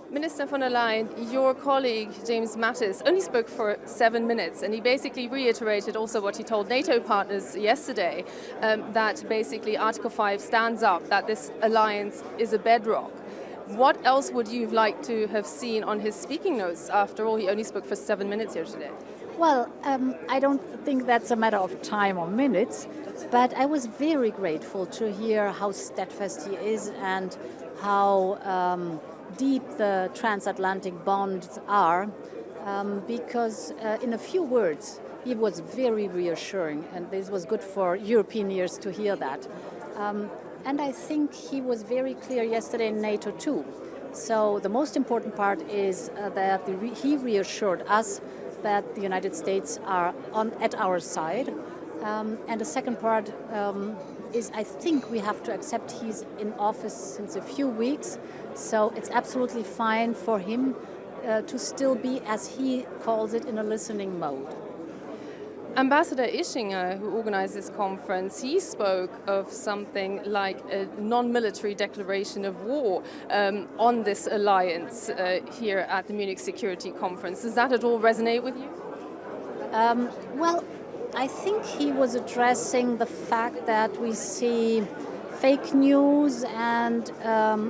Minister von der Leyen, your colleague James Mattis only spoke for 7 minutes, and he basically reiterated also what he told NATO partners yesterday, that basically Article 5 stands up, that this alliance is a bedrock. What else would you like to have seen on his speaking notes? After all, he only spoke for 7 minutes here today. Well, I don't think that's a matter of time or minutes, but I was very grateful to hear how steadfast he is and how deep the transatlantic bonds are, because in a few words he was very reassuring, and this was good for European ears to hear that. And I think he was very clear yesterday in NATO too. So the most important part is that he reassured us that the United States are at our side. And the second part is I think we have to accept he's in office since a few weeks, so it's absolutely fine for him to still be, as he calls it, in a listening mode. Ambassador Ischinger, who organized this conference, he spoke of something like a non-military declaration of war on this alliance here at the Munich Security Conference. Does that at all resonate with you? Well, I think he was addressing the fact that we see fake news and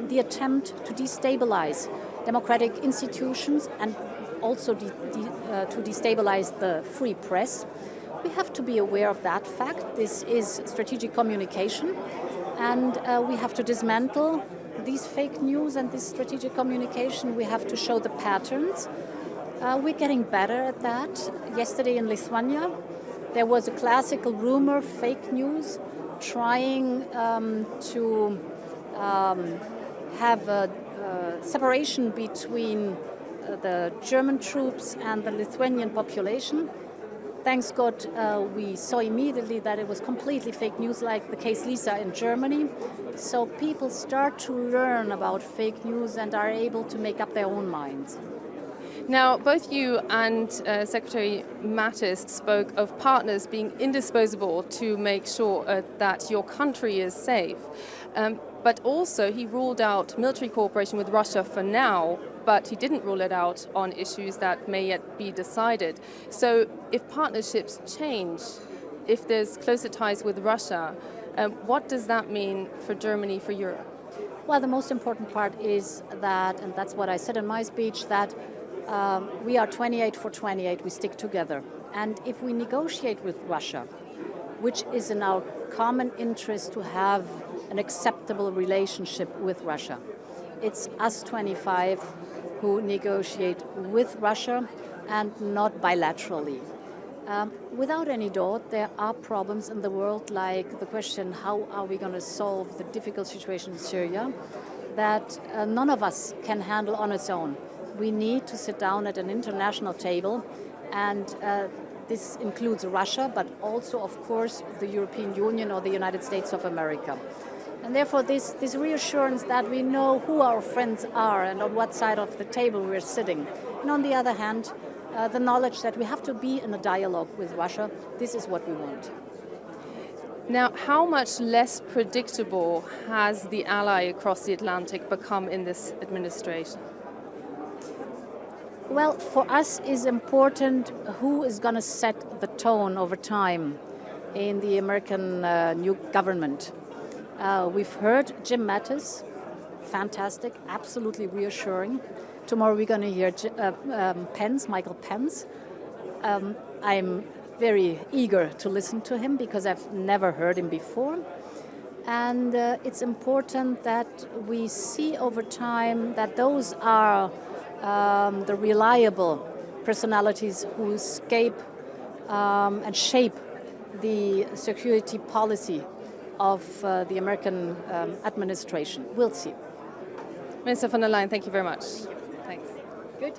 the attempt to destabilize democratic institutions and also to destabilize the free press. We have to be aware of that fact. This is strategic communication, and we have to dismantle these fake news and this strategic communication. We have to show the patterns. We're getting better at that. Yesterday in Lithuania, there was a classical rumor, fake news, trying to have a separation between the German troops and the Lithuanian population. Thanks God, we saw immediately that it was completely fake news, like the case Lisa in Germany. So people start to learn about fake news and are able to make up their own minds. Now, both you and Secretary Mattis spoke of partners being indispensable to make sure that your country is safe. But also he ruled out military cooperation with Russia for now, but he didn't rule it out on issues that may yet be decided. So if partnerships change, if there's closer ties with Russia, what does that mean for Germany, for Europe? Well, the most important part is that, and that's what I said in my speech, that we are 28 for 28, we stick together. And if we negotiate with Russia, which is in our common interest to have an acceptable relationship with Russia, it's us 25 who negotiate with Russia and not bilaterally. Without any doubt, there are problems in the world, like the question, how are we going to solve the difficult situation in Syria, that none of us can handle on its own. We need to sit down at an international table, and this includes Russia, but also, of course, the European Union or the United States of America. And therefore, this reassurance that we know who our friends are and on what side of the table we're sitting. And on the other hand, the knowledge that we have to be in a dialogue with Russia, this is what we want. Now, how much less predictable has the ally across the Atlantic become in this administration? Well, for us is important who is going to set the tone over time in the American new government. We've heard Jim Mattis, fantastic, absolutely reassuring. Tomorrow we're going to hear Michael Pence. I'm very eager to listen to him because I've never heard him before. And it's important that we see over time that those are the reliable personalities who shape the security policy of the American administration. We'll see. Minister von der Leyen, thank you very much. Thanks. Good.